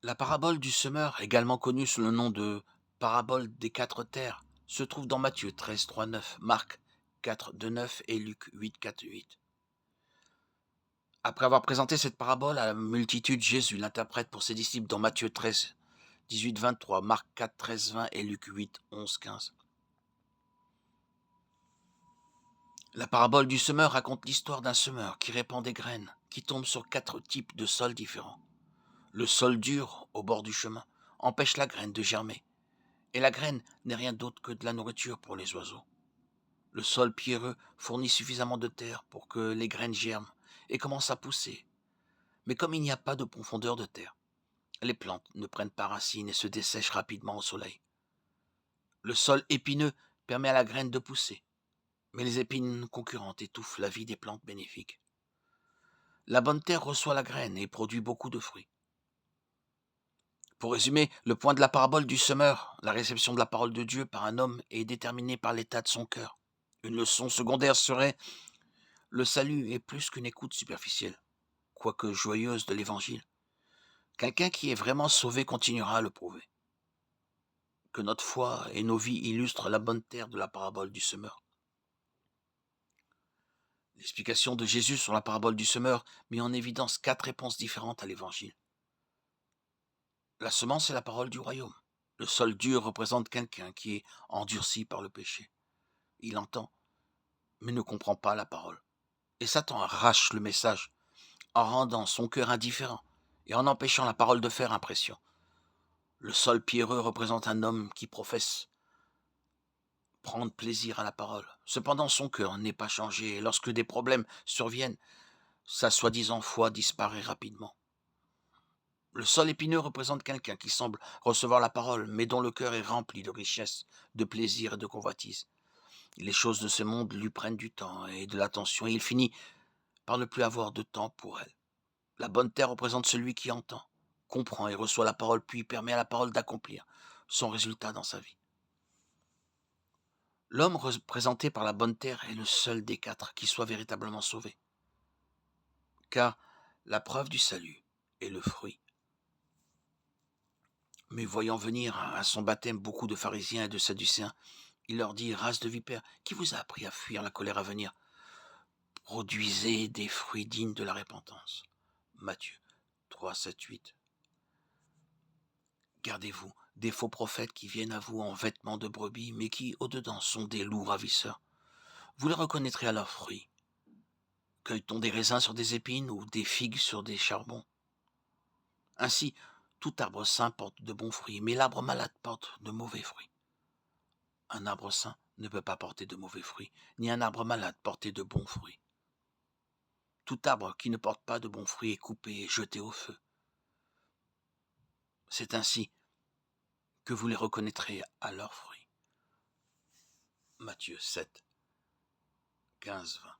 La parabole du semeur, également connue sous le nom de parabole des quatre terres, se trouve dans Matthieu 13, 3, 9, Marc 4, 2, 9 et Luc 8, 4, 8. Après avoir présenté cette parabole à la multitude, Jésus l'interprète pour ses disciples dans Matthieu 13, 18, 23, Marc 4, 13, 20 et Luc 8, 11, 15. La parabole du semeur raconte l'histoire d'un semeur qui répand des graines, qui tombent sur quatre types de sols différents. Le sol dur, au bord du chemin, empêche la graine de germer. Et la graine n'est rien d'autre que de la nourriture pour les oiseaux. Le sol pierreux fournit suffisamment de terre pour que les graines germent et commencent à pousser. Mais comme il n'y a pas de profondeur de terre, les plantes ne prennent pas racine et se dessèchent rapidement au soleil. Le sol épineux permet à la graine de pousser, mais les épines concurrentes étouffent la vie des plantes bénéfiques. La bonne terre reçoit la graine et produit beaucoup de fruits. Pour résumer, le point de la parabole du semeur, la réception de la parole de Dieu par un homme, est déterminé par l'état de son cœur. Une leçon secondaire serait: le salut est plus qu'une écoute superficielle, quoique joyeuse, de l'évangile. Quelqu'un qui est vraiment sauvé continuera à le prouver. Que notre foi et nos vies illustrent la bonne terre de la parabole du semeur. L'explication de Jésus sur la parabole du semeur met en évidence quatre réponses différentes à l'évangile. La semence est la parole du royaume. Le sol dur représente quelqu'un qui est endurci par le péché. Il entend, mais ne comprend pas la parole. Et Satan arrache le message en rendant son cœur indifférent et en empêchant la parole de faire impression. Le sol pierreux représente un homme qui professe prendre plaisir à la parole. Cependant, son cœur n'est pas changé et lorsque des problèmes surviennent, sa soi-disant foi disparaît rapidement. Le sol épineux représente quelqu'un qui semble recevoir la parole, mais dont le cœur est rempli de richesse, de plaisir et de convoitise. Les choses de ce monde lui prennent du temps et de l'attention et il finit par ne plus avoir de temps pour elles. La bonne terre représente celui qui entend, comprend et reçoit la parole, puis permet à la parole d'accomplir son résultat dans sa vie. L'homme représenté par la bonne terre est le seul des quatre qui soit véritablement sauvé. Car la preuve du salut est le fruit. Mais voyant venir à son baptême beaucoup de pharisiens et de sadducéens, il leur dit: race de vipères, qui vous a appris à fuir la colère à venir? Produisez des fruits dignes de la repentance. Matthieu 3, 7, 8. Gardez-vous des faux prophètes qui viennent à vous en vêtements de brebis, mais qui, au-dedans, sont des loups ravisseurs. Vous les reconnaîtrez à leurs fruits. Cueille-t-on des raisins sur des épines ou des figues sur des charbons? Ainsi, tout arbre sain porte de bons fruits, mais l'arbre malade porte de mauvais fruits. Un arbre sain ne peut pas porter de mauvais fruits, ni un arbre malade porter de bons fruits. Tout arbre qui ne porte pas de bons fruits est coupé et jeté au feu. C'est ainsi que vous les reconnaîtrez à leurs fruits. Matthieu 7, 15, 20.